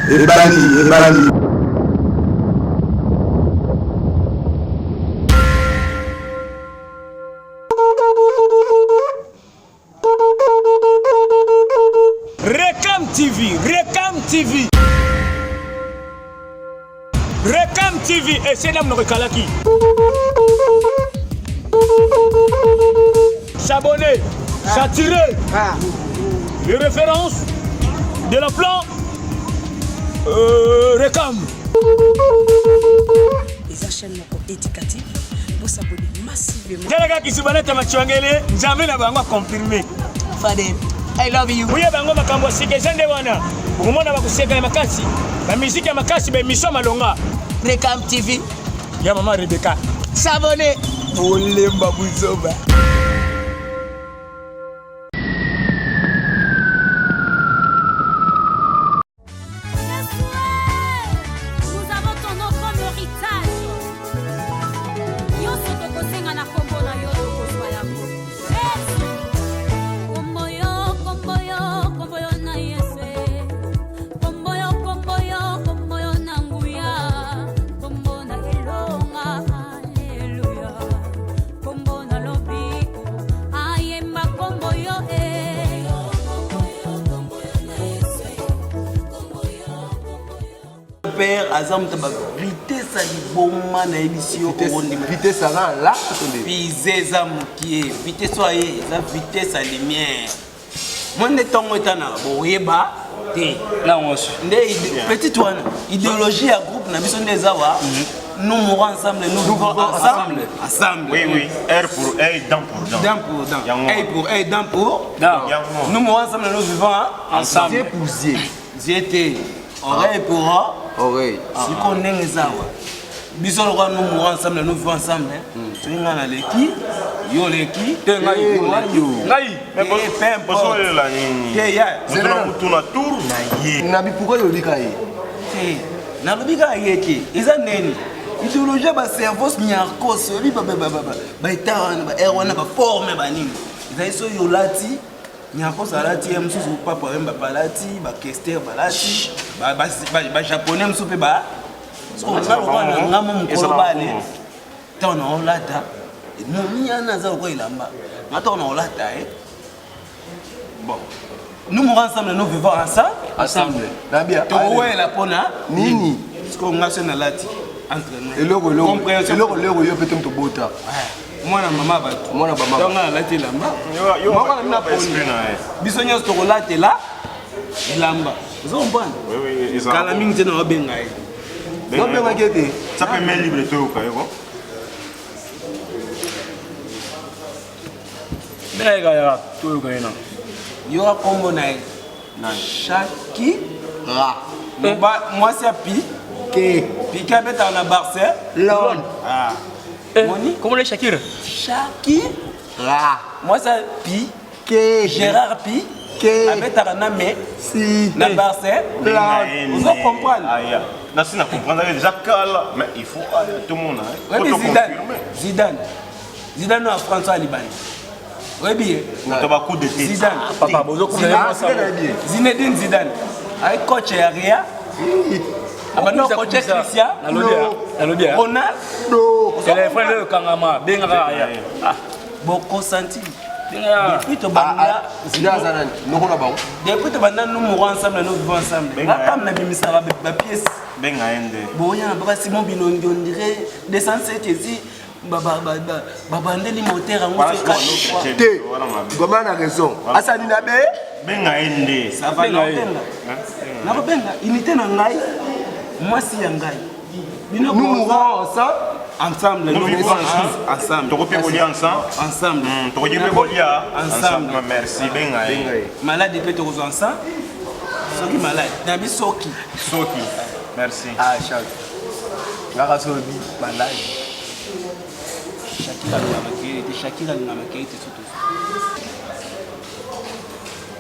Ebani. Rekam TV, Rekam TV. Rekam TV, et c'est l'homme de Kalaki. S'abonner, s'attirer. Les références de la plan Rekam. Les chaînes éducatives pour s'abonner massivement. Quel qui se balade à Machuangele, jamais n'a pas confirmé. Fadel, I love you. Oui, bango makambo sike jande wana. Umona bakuseka ya makasi. Ba musique ya makasi ba émission malonga. Rekam TV. Ya maman Rebecca. S'abonner. Olemba buzoba. Père Azam taba vitesse à l'iboma na émission Vitesse à là. Visez à moukier, vitesse à la vitesse à lumière. Moi ne t'en metana boyeba té là on petite one idéologie à groupe na biso des awa. Nous mourons ensemble, nous vivons ensemble. Ensemble. Oui. R pour R, dent pour dent. Dent pour dent. A pour A, dent pour dent. Nous mourons ensemble, nous vivons ensemble. Zié pour zié. Ziété. Oreille pour oreille. Si on est les awa. Bisous nous mourons ensemble, nous vivons ensemble. Tu es dans l'équipe. Yo l'équipe. Tu es dans l'équipe. Mais bonsoir la ligne. C'est là où tu as tour. Nabi pourquoi yo likaye? Na lobika yeke. Isa neni. Idéologie ba cerveau nyarko soli ba itawana ba erwana ba forme ba nini. Isa iso yo lati. Nyarko salati msusu papa wemba palati ba kester balati ba japonais msupe ba. So ngalo ngamo mukolo bale. Tona olata. Mumiana za ko ilamba. Ngata ona olata Bon. Nous mourons ensemble, nous vivons ensemble. Nabia. Towe la pona nini? Ce qu'on a sur la lati entre nous. Et le yo peut te bota. Moi na maman ba. Moi na maman. Donc na lati lamba. Moi na poni. Bisonyo to lati la. Lamba. Vous comprenez? Oui, ça. Kala mingi tena obenga ye. Non benga kete. Ça peut mettre libre tout quoi, Nega tout ko ina. Yo a combo na Shaki Ra. Moi c'est Pi. Pi qui habite en Barcelone. Ah. Moni? Comment les Shakira? Shaki Ra. Moi c'est Pi. Gérard Pi. Habite en Namé. Si. Na Barcelone. Vous comprenez? Non, si on comprend déjà Kala, mais il faut tout le monde. Zidane à François Liban. Oui, bien. Zidane. Papa, bonjour. Zinedine Zidane. Avec coach Ria. Avec coach Christian. Ronaldo. C'est les frères de Kangama. Benga. Beaucoup senti. Depuis que nous mourons ensemble, nous vivons ensemble. La pièce. Simon Bilongi, on dirait des sensations ici. Babandeli moteur en Té. Comment on a raison? Asani Nabe? Benga ende. Ça va na benga. Unité na ngai. Moi si ya ngai. Nous mourons ensemble. Nous vivons ensemble. Tu peux voler ensemble? Ensemble. Tu peux voler ensemble. Merci benga. Malade peut te rejoindre ensemble. Soki malade. Nabi Soki. Merci. Ah Charles. Ngaka sobi malade. Shakira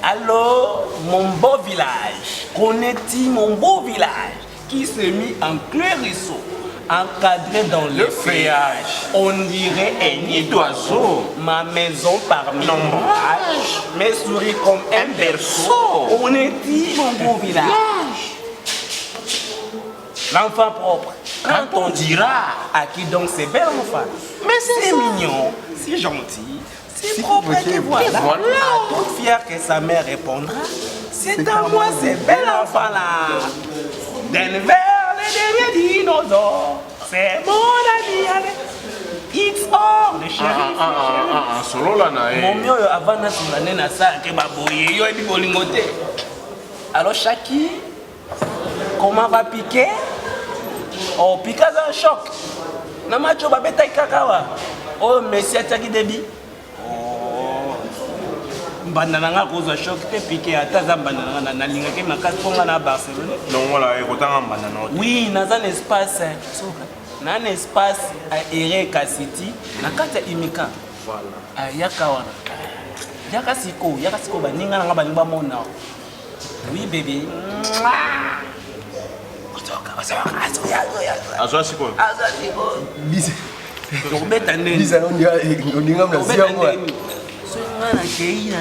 Allô, mon beau village. Connais-tu mon beau village qui s'est mis en clairisseau, encadré dans le feuillage? On dirait un nid d'oiseau. Ma maison parmi l'ombrage, mes souris comme un berceau. Connais-tu mon beau village? L'enfant propre. Quand on dira à qui donc c'est bel enfant, mais c'est mignon, c'est gentil, c'est propre, et voilà. À toute fière que sa mère répondra, c'est à moi ce bel enfant là. Denver, le dernier dinosaure, c'est mon ami, allez. It's all le chéri. Solo là na. Mon mieux avant na soulever na ça que baboye yo ebi bolingote. Alors Chaki, comment va piquer? Oh, piquer un choc. Na macho ba beta kakawa. Oh, Messi ataki debi. Oh. Mbandana nga koza choc te piquer ata za mbandana na linga ke makati ponga na Barcelone. Non voilà, ekotanga mbandana. Oui, na un espace. Na un espace à City, na kata imika. Voilà. Yaka wana. Yaka siko baninga nga baninga mona. Oui bébé. Azwa siko. Bis. Tobeta nene. Bis on na ziango. So ngana kei na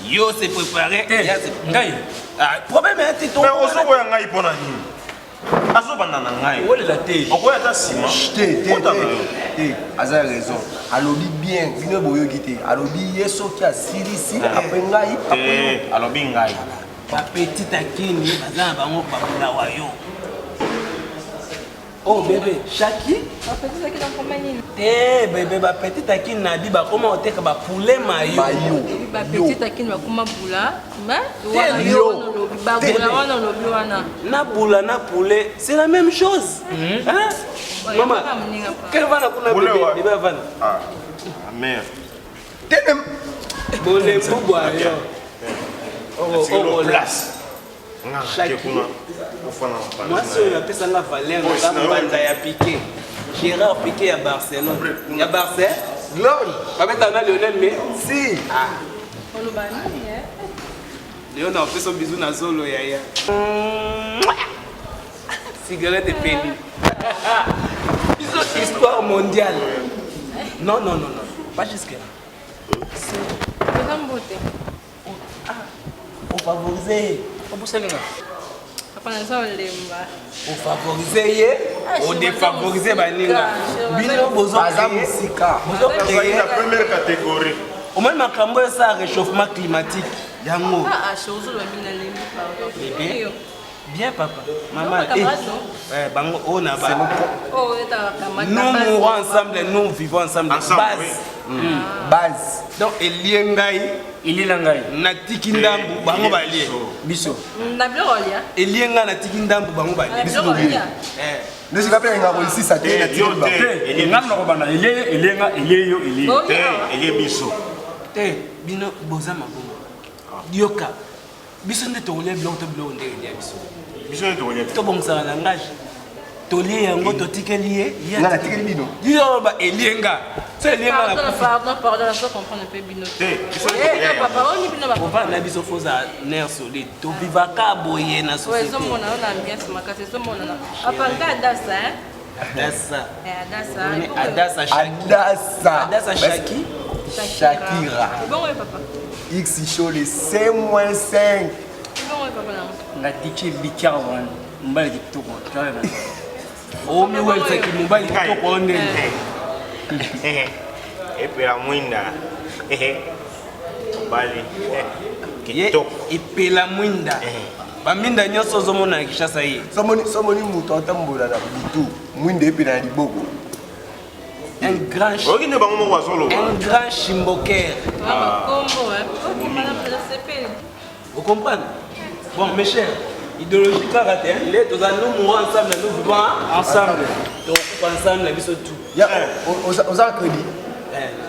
yo se préparé. Ngai. Problème est tout. Mais ozo koya ngai pona nini? Azo banana ngai. Ole la te. Okoya ta sima. Te. Aza raison. Alobi bien, bino boyo gite. Alobi yeso ki asirisi après ngai. Te, alobi ngai. Ba petit akini bazana bango bakula wayo. Oh bébé, Chaki? Ma petite akini dans combien? Eh bébé, ba petit akini na bi ba comment on te ba poulet mayo. Ba petite akini ba kuma bula. Mais yo. Ba bula wana lobi wana. Na bula na poulet, c'est la même chose. Hein? Maman, quel va na kuna bébé? Bébé va na. Ah. Mère. Tenem. Bole mbubwa yo. Oh, place. Chaki. Moi, si on appelle ça la valeur, on a piqué. Gérard Piqué à Barcelone. Il y a Barcelone. Glory. Pas mettre en Lionel, mais. Si. On le banni, Léon a fait son bisou dans Zolo, yaya. Cigarette et péni. Histoire mondiale. Non. Pas jusque-là. c'est une beauté. On favorise. On pousse les gars. Après ça, on l'aime. On favorise, on défavorise. Bino bozo Azamsika. La première catégorie. au moins makambo ça réchauffement climatique. Yango. Chose le mina l'aime Bébé. Bien papa. Maman. Bango on a ba. Oh, est Nous mourons ensemble, nous vivons ensemble. Base. Base. Donc eliengai. Ililangai. Na tiki ndambu bango balie. Biso. Na bloria. Elienga na tiki ndambu bango balie. Biso bloria. Ne sais pas bien nga ici ça te na Yo tiba. te. Ngam na kobana elenga eleyo ele. Te, ele biso. Te bino boza mabongo. Dioka. Biso nde to lève l'autre blonde ya biso. Biso ne toye. To bongsa langage. To lie yango to tikeli ye. Nga na tikeli bino. Yo ba elienga. So elienga la. Pardon, je comprends un peu bino. Te, biso ne Eh, toye. papa, on y bino ba. On va na biso foza nerf solide. To vivaka boye na Ouais, société. zo mona on ambiance makasi zo mona na. Apa nga dasa hein? Adassa. Dasa. Adassa Chaki. Adassa. Adassa Chaki. Shakira. C'est bon ouais papa. X show les 5-5. C'est bon ouais papa là. Na tiki bikara wan. Mbali kitoko. Oh mi wewe ki mobile kitoko onde. Epela mwinda. Bali. Ye ipela mwinda. Baminda nyonso zomona na Kishasa hii. Somoni muto atambola na butu. Mwinde epe na liboko. Un grand Oki ne bango moko solo. un grand chimboker. Combo hein. Oh madame la CP. Vous comprenez? Bon mes chers, idéologie karaté, les deux nous mourons ensemble, nous vivons ensemble. Donc ensemble, biso tout. Ya oza crédit.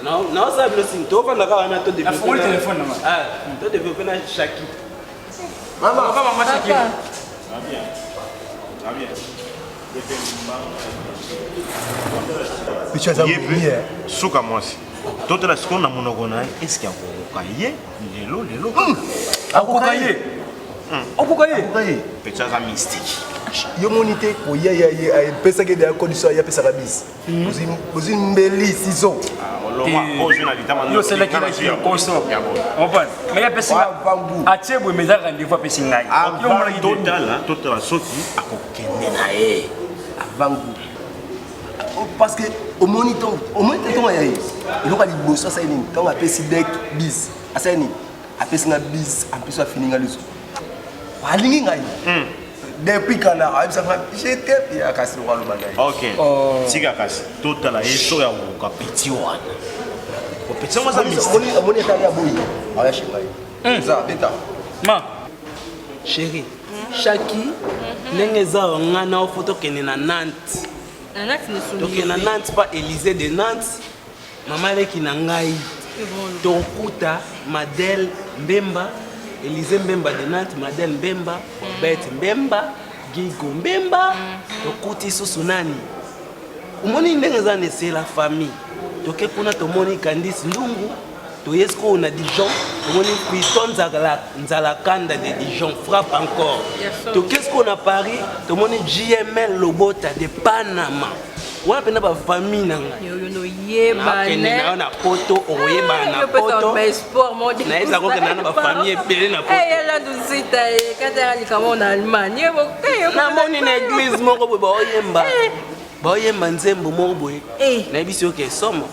Non, ça le signe. Tu vas faire un autre développement. Faut le téléphone là. Ah, tu développer na Chaki. Maman. Maman Chaki. Picha za mwenye. Suka mwasi. Toto la sikona monoko na est-ce qu'il y a koka ye? Lelo. Akokaye. Akokaye. Pecha za mystique. Yo monite ko ya pesa ke de condition ya pesa kabisa. Bozin mbeli sizo. Ah, yo c'est qui est constant on va mais il pesi atie bo meza rendez-vous pesi ngai yo mona total soki akokende na ye avant parce que au moniteur yaye eloka liboso asa nini ntango apesi dek bis asa nini apesi nga bis en plus afini nga leso alingi ngai depuis kana ayebisanga j'étais bien kasi lokaloba ngai ok tika kasi totala eso ya kopeti wana kopeti wana omoni etali ya boyi ayashi ngai eza beta ma chéri Shaki ndenge eza nga na ofo tokende na Nantes tokende na Nantes pas Élysée de Nantes mama aleki na ngai tokuta Madel Mbemba Élysée Mbemba de Nantes Madel Mbemba Bête Mbemba Gigo Mbemba tokuti susu nani umoni ndenge eza c'est la famille toke kuna tomoni Candice Ndungu toyesko on a Dijon tomoni Piston Nzala Kanda de Dijon frappe encore to qu'est-ce qu'on a Paris tomoni JML Lobota de Panama wana pena ba famille nanga yo no yeba ne na poto oyeba na poto na eza ko kana ba famille belé na poto la dusita kata ali kama na Allemagne yo na moni na église moko bo oyemba nzembo moko boye na biso ke somo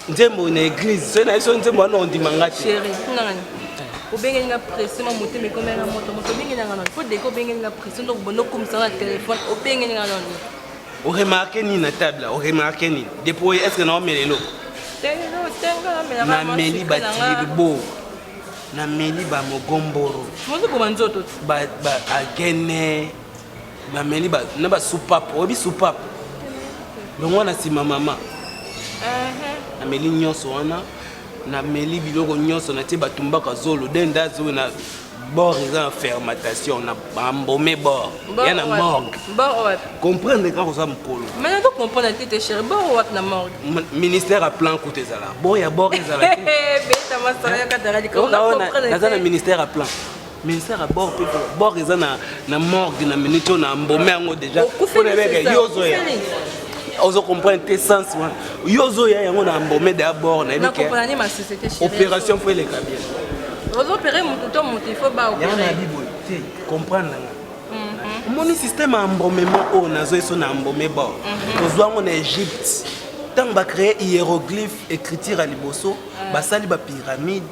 nzembo na église so na iso nzembo wana ondima ngati chéri nani obengeli nga pression ma moto me komela moto bengeli nga non faut de ko bengeli nga pression donc bono comme ça na téléphone obengeli nga non o remarqué ni na table o remarqué ni depuis est-ce que na melelo na meli batilibo na meli ba mogomboro mozo ko manzoto ba agene ba meli ba na ba soupape obi soupape longo na sima mama na meli nyonso wana na meli biloko nyonso na tie batumbaka zolo denda zo na bord eza na fermentation na bambome bord ya na morgue comprendre quand ça mokolo mais donc comprendre que cher bord wat na morgue ministère a plan côté ezala bord ya bord ezala beta masaya katara di ko na ministère a plan ministère a bord eza na morgue na minute na mbome yango déjà pour les yozo ya ozo comprendre tes sens wana yozo ya yango na mbome d'abord na na comprendre ma société chérie opération pour les cabiens ozo opérer mon il faut pas opérer yana bibo comprendre mon système a mbomement o nazo eso na mbome ba ozwa ngo na Égypte tant ba créer hiéroglyphe écriture à liboso basali ba pyramide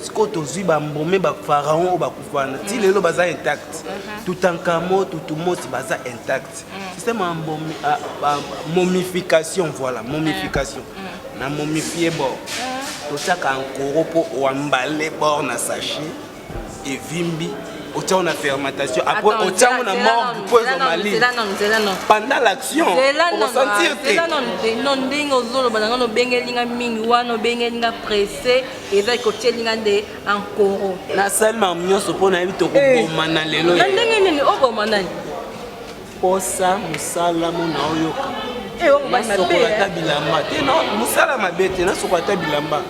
Skoto zui ba mbome ba pharaon ba kufana ti lelo baza intact Toutankhamon Toutmose baza intact système en momification voilà momification na momifier bord to chaka encore po emballé bord na sachet et vimbi au temps na fermentation après au temps na morgue pour Mali pendant l'action on sentir que non dingo zolo bananga no bengelinga mingi wana bengelinga pressé eza ko telinga de encore na seulement nyonso pona yebi to ko boma na lelo ndenge nini oboma nani posa musala mona oyoka o ba sokolata bilamba te non musala mabete na sokolata bilamba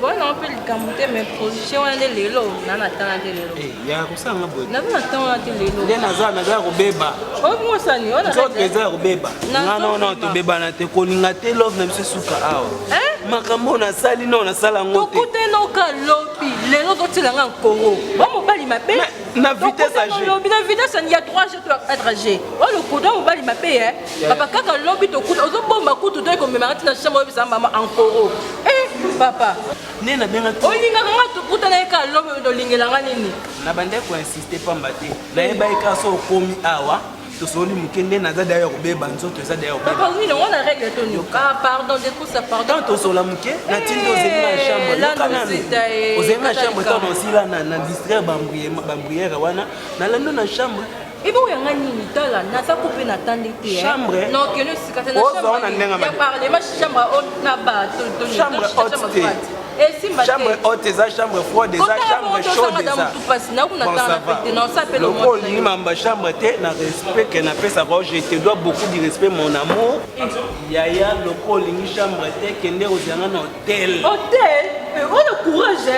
bona on peut le camoufler mais position wana de lelo na na tana de lelo ya kusanga boy na na tana de lelo nde naza kobeba o mo sani ona nzoto eza kobeba ngana to beba na te kolinga te love na biso suka awa makambo na sali no na sala ngote tokute no ka lobi lelo to tilanga Congo ba mobali mabe na vitesse âgée lobi na vitesse il y a 3 jours être âgé o le coup do mobali mabe papa kaka lobi to kuta ozo bomba kutu to ko memara tina chambre bisa mama encore papa nena benga to olinga nga to kuta na ka lobi do lingelanga nini na bande ko insister pamba te na yeba ka so komi awa to soli mukende na za d'ailleurs beba nzoto za d'ailleurs beba papa oui on a règle to ni pardon de tout ça pardon to sola muke na tindo ozema na chambre lokana ozema na chambre to nosila na distraire bambrière wana na lando na chambre ibo yanga nini tala na sa couper na tande te chambre non que ne sikata na chambre ya parler ma chambre na ba to chambre haute et simba chambre haute eza chambre froide eza chambre chaude eza lokolo ni mamba chambre te na respect que na pesa ko je te dois beaucoup de respect mon amour yaya lokolo ni chambre te kende ozanga na hôtel on a courage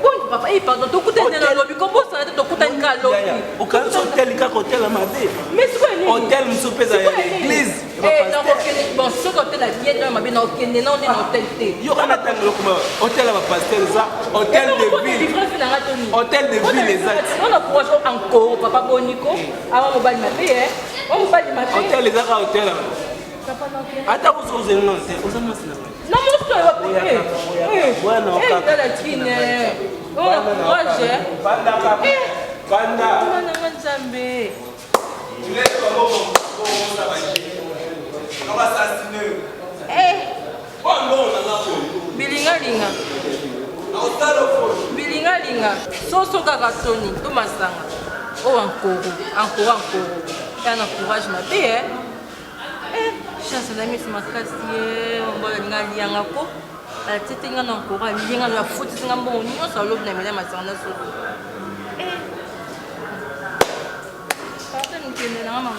bon papa, pardon, tu coûtes un lobby, comment ça tu coûtes un lobby? Au cas où hôtel, il y a hôtel à ma vie. Mais c'est quoi hôtel, nous sommes à l'église. Bon, ce hôtel a bien dans ma vie, non, on est dans hôtel. Il y aura un hôtel à ma pastel, ça, hôtel de ville. Hôtel de ville, exact. On a pour encore, papa Bonico, avant mon bal ma vie, on va pas ma hôtel, les arts hôtel. Attends, vous avez un hôtel, vous avez un hôtel. Non, mon soeur va payer. Bueno, dans la trine. On a courage. Banda. Bilinga. Soso kakatoni, to masanga. Oh encore. Et on encourage ma vie, chance na misi makasi on va ngali yangako tete nga na encore linga na foot singa mbongo nyonso alobi na mela masanga so pardon nkende na mama